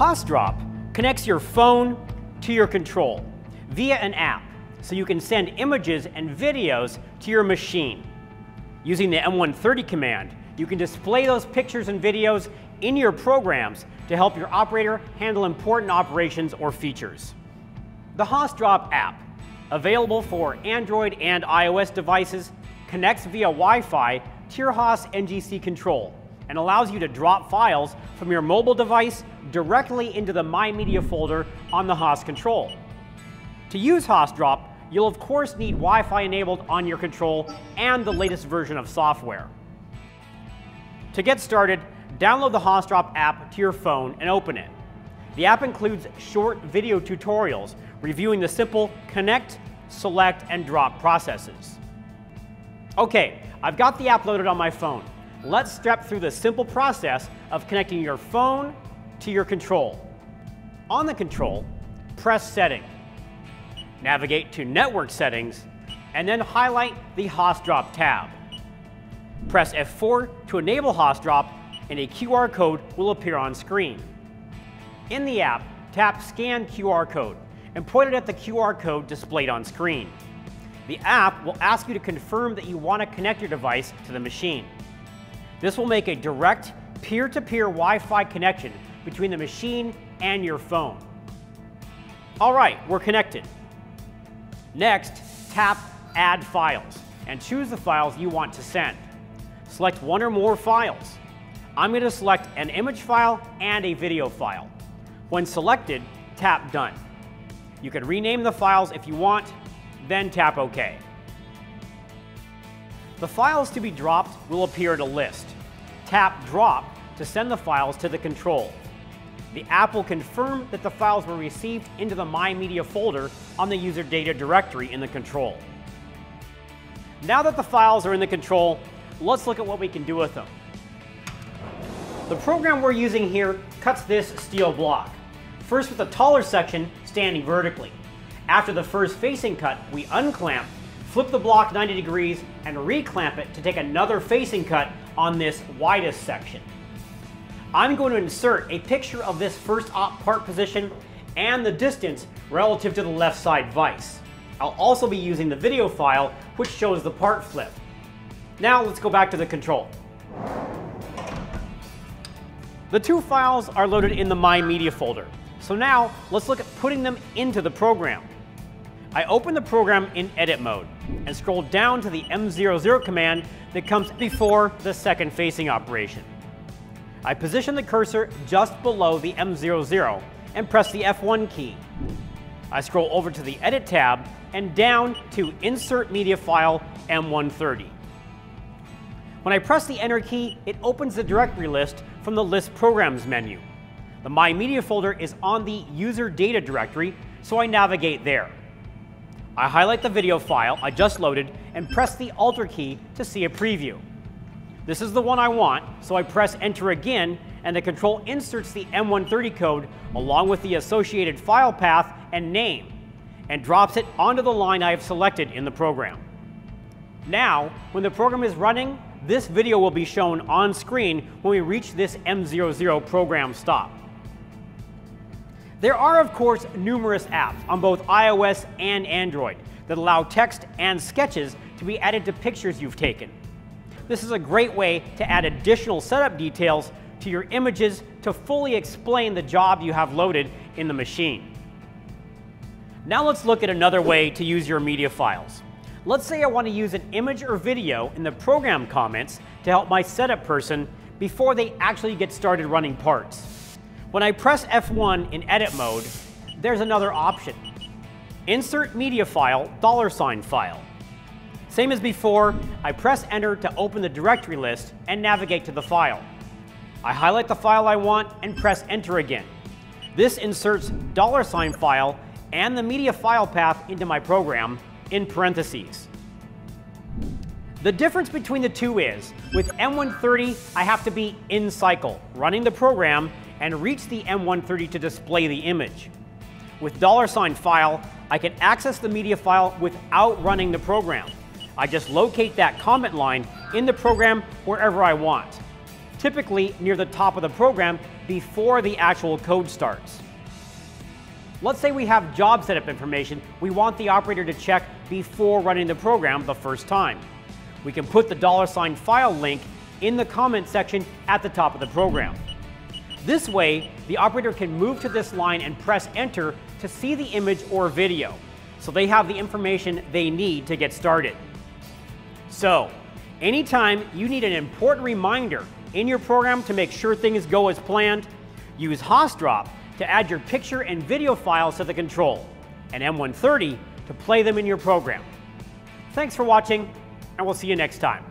HaasDrop connects your phone to your control via an app, so you can send images and videos to your machine. Using the M130 command, you can display those pictures and videos in your programs to help your operator handle important operations or features. The HaasDrop app, available for Android and iOS devices, connects via Wi-Fi to your Haas NGC control and allows you to drop files from your mobile device directly into the My Media folder on the Haas control. To use HaasDrop, you'll of course need Wi-Fi enabled on your control and the latest version of software. To get started, download the HaasDrop app to your phone and open it. The app includes short video tutorials reviewing the simple connect, select, and drop processes. Okay, I've got the app loaded on my phone. Let's step through the simple process of connecting your phone to your control. On the control, press Setting. Navigate to Network Settings, and then highlight the HaasDrop tab. Press F4 to enable HaasDrop, and a QR code will appear on screen. In the app, tap Scan QR Code and point it at the QR code displayed on screen. The app will ask you to confirm that you want to connect your device to the machine. This will make a direct peer-to-peer Wi-Fi connection between the machine and your phone. All right, we're connected. Next, tap Add Files and choose the files you want to send. Select one or more files. I'm going to select an image file and a video file. When selected, tap Done. You can rename the files if you want, then tap OK. The files to be dropped will appear in a list. Tap Drop to send the files to the control. The app will confirm that the files were received into the My Media folder on the user data directory in the control. Now that the files are in the control, let's look at what we can do with them. The program we're using here cuts this steel block, first with the taller section standing vertically. After the first facing cut, we unclamp, flip the block 90 degrees, and reclamp it to take another facing cut on this widest section. I'm going to insert a picture of this first op part position and the distance relative to the left side vise. I'll also be using the video file which shows the part flip. Now let's go back to the control. The two files are loaded in the My Media folder. So now let's look at putting them into the program. I open the program in edit mode and scroll down to the M00 command that comes before the second facing operation. I position the cursor just below the M00 and press the F1 key. I scroll over to the Edit tab and down to Insert Media File M130. When I press the Enter key, it opens the directory list from the List Programs menu. The My Media folder is on the User Data directory, so I navigate there. I highlight the video file I just loaded and press the Alt key to see a preview. This is the one I want, so I press Enter again, and the control inserts the M130 code along with the associated file path and name, and drops it onto the line I have selected in the program. Now, when the program is running, this video will be shown on screen when we reach this M00 program stop. There are, of course, numerous apps on both iOS and Android that allow text and sketches to be added to pictures you've taken. This is a great way to add additional setup details to your images to fully explain the job you have loaded in the machine. Now let's look at another way to use your media files. Let's say I want to use an image or video in the program comments to help my setup person before they actually get started running parts. When I press F1 in edit mode, there's another option. Insert Media File, $ file. Same as before, I press Enter to open the directory list and navigate to the file. I highlight the file I want and press Enter again. This inserts $ file and the media file path into my program in parentheses. The difference between the two is, with M130, I have to be in cycle, running the program, and reach the M130 to display the image. With $ file, I can access the media file without running the program. I just locate that comment line in the program wherever I want. typically near the top of the program before the actual code starts. Let's say we have job setup information we want the operator to check before running the program the first time. We can put the $file link in the comment section at the top of the program. This way, the operator can move to this line and press enter to see the image or video, so they have the information they need to get started. So, anytime you need an important reminder in your program to make sure things go as planned, use HaasDrop to add your picture and video files to the control, and M130 to play them in your program. Thanks for watching, and we'll see you next time.